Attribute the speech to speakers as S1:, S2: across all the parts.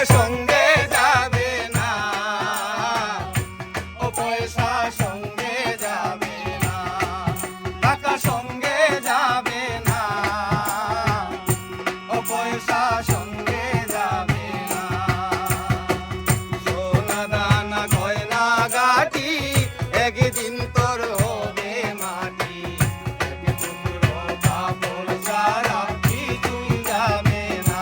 S1: সঙ্গে যাবে না, ও পয়সা সঙ্গে যাবে না, টাকা সঙ্গে যাবে না, ও পয়সা সঙ্গে যাবে না। সোনা দানা গয়না গাটি একদিন তোর হবে মাটি, এক টুকরো কাপড় ছাড়া কিছুই যাবে না,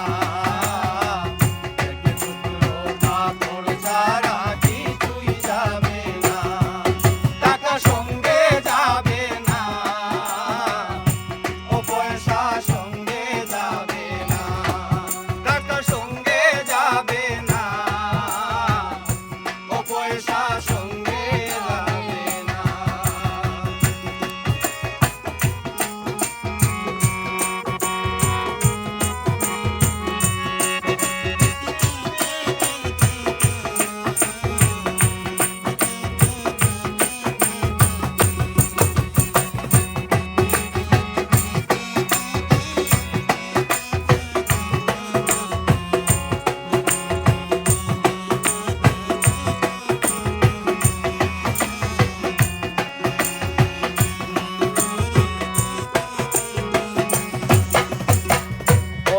S1: এক টুকরো কাপড় ছাড়া কিছুই যাবে না, টাকা সঙ্গে যাবে না, ও পয়সা সঙ্গে যাবে না, টাকা সঙ্গে যাবে না, ও পয়সা সঙ্গে যাবে না।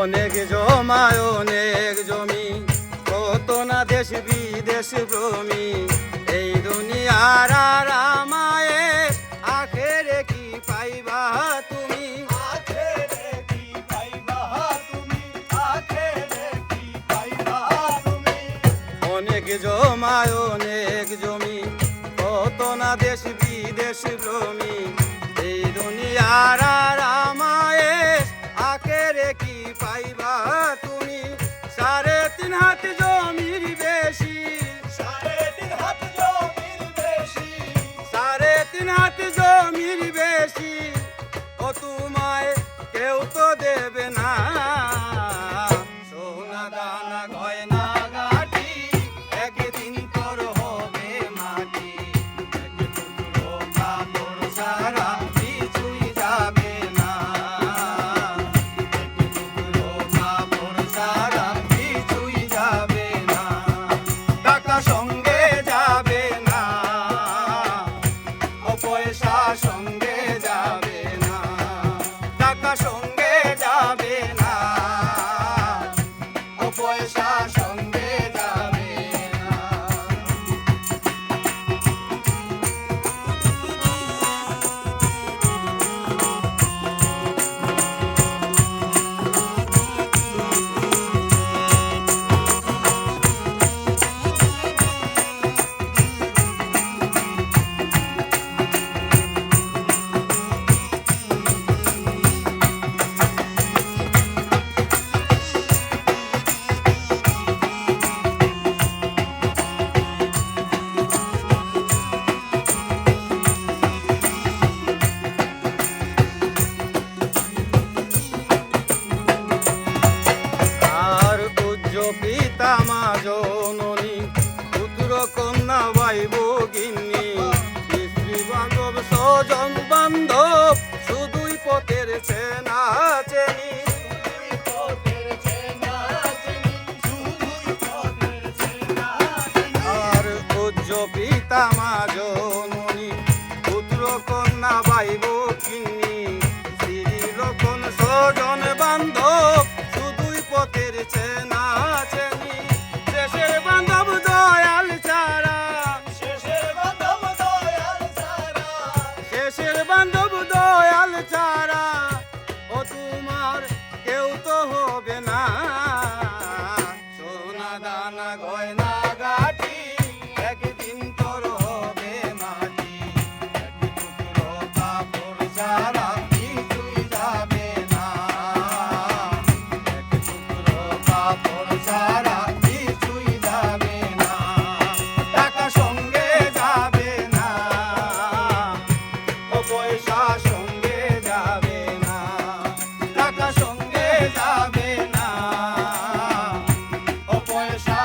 S1: অনেক জমায় অনেক জমি, কত না দেশ বিদেশ ভ্রমি, এই দুনিয়ার আর আমায় আখেরে কি পাইবা তুমি, আখেরে কি পাইবা তুমি, আখেরে কি পাইবা তুমি। অনেক জমায় অনেক জমি, কত না দেশ বিদেশ ভ্রমি, এই দুনিয়ার আর আমায় আখেরে কি পাইবা তুমি। 3.5 হাত জমির বেশি, 3.5 হাত জমির বেশি, 3.5 হাত জমির বেশি, ও তোমায় কেউ তো দেবে না। সোনা দানা গয়না গাটি একদিন তোর হবে মাটি, এক টুকরো কাপড় ছাড়া কিছুই যাবে না, এক টুকরো কাপড় ছাড়া কিছুই যাবে না, টাকা সঙ্গে যাবে না, ও পয়সা সঙ্গে যাবে না, টাকা সঙ্গে যাবে না, ও পয়সা সঙ্গে যাবে না। আর পূজ্য পিতা মা জননী, পুত্র কন্যা ভাই ভগিনী, স্ত্রী বান্ধব স্বজন বান্ধব, শুধুই পথের চেনা চেনি, আর পূজ্য পিতা মা জননী, পুত্র কন্যা ভাই ভগিনী, শ্রী লক্ষণ স্বজন বান্ধব, শুধুই পথের চেনা চেনি, শেষের বান্ধব দয়াল ছাড়া, শেষের বান্ধব দয়াল ছাড়া, শেষের বান্ধব দয়াল ছাড়া, ও তোমার কেউ তো হবে না। সোনা দানা গয়না গাটি একদিন তোর হবে মাটি, এক টুকরো কাপড় ছাড়া কিছুই যাবে না, এক টুকরো কাপড় ছাড়া কিছুই যাবে না, টাকা সঙ্গে যাবে না, ও পয়সা সঙ্গে যাবে না, টাকা সঙ্গে যাবে না, ও পয়সা